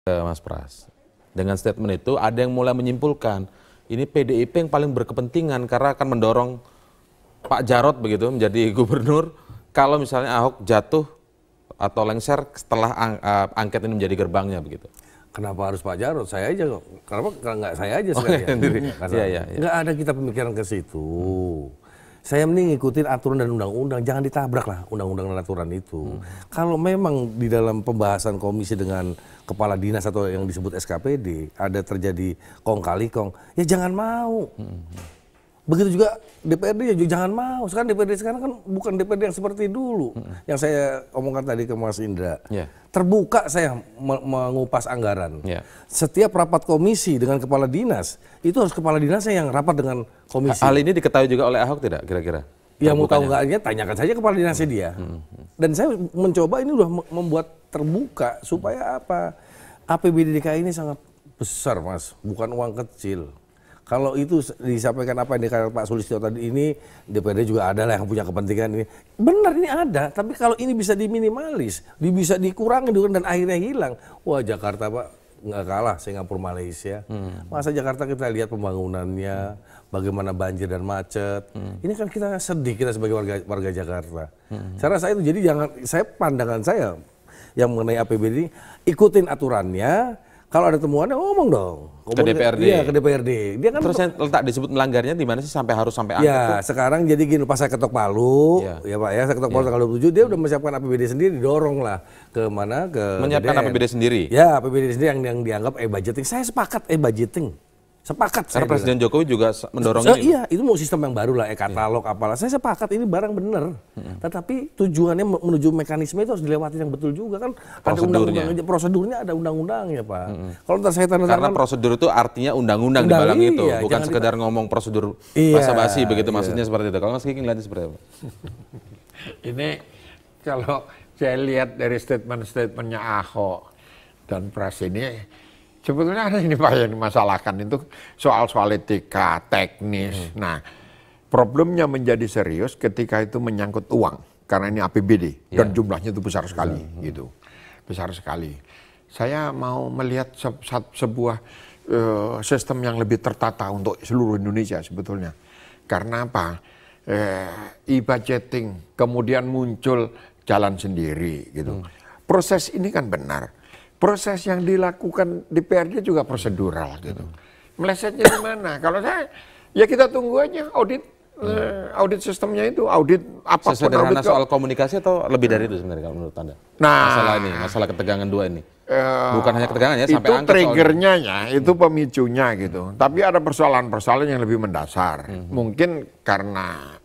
Mas Pras. Dengan statement itu ada yang mulai menyimpulkan ini PDIP yang paling berkepentingan karena akan mendorong Pak Jarod begitu menjadi gubernur kalau misalnya Ahok jatuh atau lengser setelah angket ini menjadi gerbangnya begitu. Kenapa harus Pak Jarod? Saya aja kok. Kenapa nggak saya aja sekalian? Nggak ada kita pemikiran ke situ. Saya mending ngikutin aturan dan undang-undang, jangan ditabrak lah undang-undang dan aturan itu. Kalau memang di dalam pembahasan komisi dengan kepala dinas atau yang disebut SKPD ada terjadi kong kali kong, ya jangan mau. Begitu juga DPRD ya juga jangan mau. Sekarang DPRD sekarang kan bukan DPRD yang seperti dulu. Yang saya omongkan tadi ke Mas Indra. Terbuka saya mengupas anggaran. Setiap rapat komisi dengan kepala dinas, itu harus kepala dinasnya yang rapat dengan komisi. Hal ini diketahui juga oleh Ahok tidak kira-kira? Ya mau tahu enggaknya tanyakan saja kepala dinasnya dia. Dan saya mencoba ini udah membuat terbuka supaya apa? APBD DKI ini sangat besar, Mas, bukan uang kecil. Kalau itu disampaikan apa yang dikatakan Pak Sulistyo tadi ini, DPRD juga ada lah yang punya kepentingan ini. Benar ini ada, tapi kalau ini bisa diminimalis, bisa dikurangi dan akhirnya hilang. Wah Jakarta Pak nggak kalah Singapura Malaysia. Masa Jakarta kita lihat pembangunannya, bagaimana banjir dan macet. Ini kan kita sedih kita sebagai warga Jakarta. Saya rasa itu jadi jangan, pandangan saya yang mengenai APBD ini ikutin aturannya. Kalau ada temuannya ngomong dong. Ke DPRD. Iya, ke DPRD. Dia kan terus yang letak disebut melanggarnya di mana sih sampai angket? Ya, sekarang jadi gini, pas saya ketok Palu, ya Pak ya, saya ketok Palu tanggal 27, dia udah menyiapkan APBD sendiri, didorong lah ke mana, ke menyiapkan DDN. APBD sendiri? Ya, APBD sendiri yang dianggap budgeting. Saya sepakat budgeting. Sepakat. Karena Presiden Jokowi juga mendorong ini. Iya, itu mau sistem yang baru lah, katalog apalah. Saya sepakat ini barang bener. Tetapi tujuannya menuju mekanisme itu harus dilewati yang betul juga kan. Ada undang-undang, prosedurnya ada undang-undangnya Pak. Kalau ntar saya tanda karena prosedur itu artinya undang-undang di belakang itu, bukan sekedar ngomong prosedur basa-basi begitu maksudnya seperti itu. Kalau Mas Kiki ngeliatnya seperti apa? Ini kalau saya lihat dari statement-statementnya Ahok dan Pras ini, sebetulnya ada ini Pak yang dimasalahkan itu soal etika, teknis. Nah, problemnya menjadi serius ketika itu menyangkut uang. Karena ini APBD dan jumlahnya itu besar sekali. Gitu. Besar sekali. Saya mau melihat sebuah sistem yang lebih tertata untuk seluruh Indonesia sebetulnya. Karena apa? E-budgeting, kemudian muncul jalan sendiri. Gitu. Proses ini kan benar. Proses yang dilakukan DPRD juga prosedural gitu. Melesetnya di mana? Kalau saya, ya kita tunggu aja audit sistemnya itu, audit apapun. Sesederhana soal komunikasi atau lebih dari itu sebenarnya kalau menurut Anda? Nah, masalah ketegangan dua ini. Bukan hanya ketegangan ya, sampai angket. Itu triggernya ya, itu pemicunya gitu. Tapi ada persoalan-persoalan yang lebih mendasar. Mungkin karena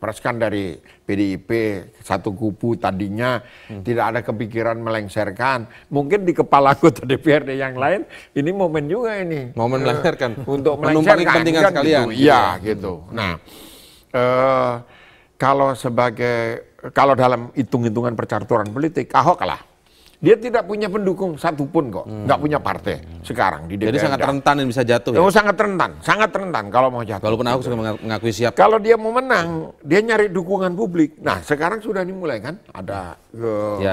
Pras kan dari PDIP satu kubu tadinya tidak ada kepikiran melengserkan. Mungkin di kepala anggota DPRD yang lain ini momen juga ini. Momen melengserkan. Untuk melengserkan kepentingan kan sekalian. Gitu. Iya gitu. Nah kalau dalam hitung-hitungan percaturan politik Ahok kalah. Dia tidak punya pendukung satupun kok, nggak punya partai sekarang di DPR. Jadi sangat rentan yang bisa jatuh ya? Oh, sangat rentan kalau mau jatuh. Walaupun Ahok sudah mengakui siap. Kalau dia mau menang, dia nyari dukungan publik. Nah, sekarang sudah dimulai kan, ada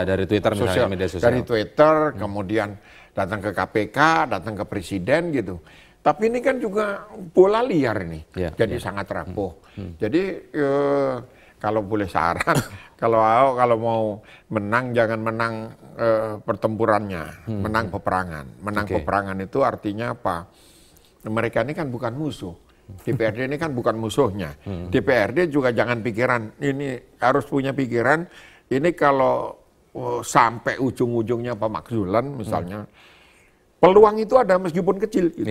dari Twitter misalnya, media sosial. Dari Twitter, kemudian datang ke KPK, datang ke Presiden gitu. Tapi ini kan juga bola liar ini, jadi sangat rapuh. Jadi kalau boleh saran, kalau mau menang jangan menang pertempurannya, menang peperangan. Menang peperangan itu artinya apa? Mereka ini kan bukan musuh. DPRD ini kan bukan musuhnya. DPRD juga jangan pikiran, ini harus punya pikiran, ini kalau sampai ujung-ujungnya pemakzulan misalnya, peluang itu ada meskipun kecil. Gitu.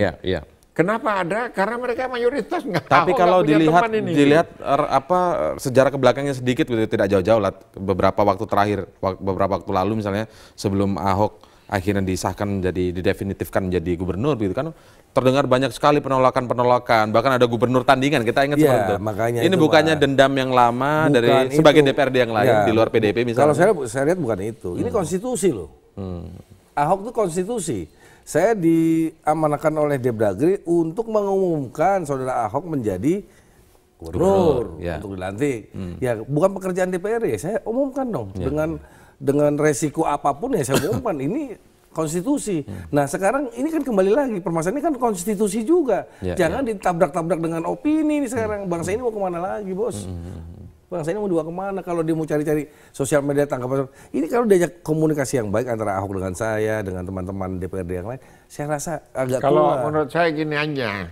Kenapa ada? Karena mereka mayoritas nggak tahu. Tapi kalau dilihat sejarah ke belakangnya sedikit, tidak jauh-jauh lah. Beberapa waktu lalu misalnya sebelum Ahok akhirnya disahkan didefinitifkan menjadi gubernur, gitu kan terdengar banyak sekali penolakan, bahkan ada gubernur tandingan, kita ingat seperti itu. Ini bukannya dendam yang lama dari sebagian DPRD yang lain di luar PDIP misalnya. Kalau saya lihat bukan itu. Ini konstitusi loh. Ahok itu konstitusi. Saya diamanahkan oleh Depdagri untuk mengumumkan saudara Ahok menjadi gubernur untuk dilantik. Ya bukan pekerjaan DPR ya, saya umumkan dong dengan resiko apapun ya saya umumkan. Ini konstitusi. Nah sekarang ini kan kembali lagi permasalahannya kan konstitusi juga. Jangan ditabrak-tabrak dengan opini nih sekarang. Bangsa ini mau kemana lagi, Bos? Bangsa ini mau dibawa kemana? Kalau dia mau cari-cari sosial media tanggapan, ini kalau diajak komunikasi yang baik antara Ahok dengan saya, dengan teman-teman DPRD yang lain, saya rasa agak kalau menurut saya gini aja.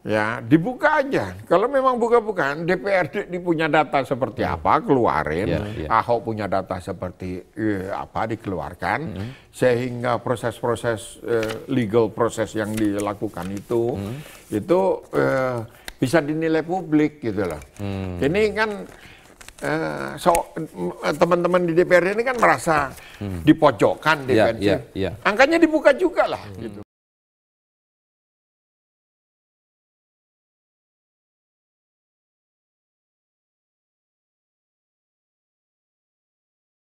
Ya, dibuka aja. Kalau memang buka-bukaan, DPRD ini punya data seperti apa, keluarin. Ahok punya data seperti apa, dikeluarkan. Sehingga proses-proses, legal proses yang dilakukan itu bisa dinilai publik gitu loh. Ini kan teman-teman di DPRD ini kan merasa dipojokkan, defensif. Angkanya dibuka juga lah gitu.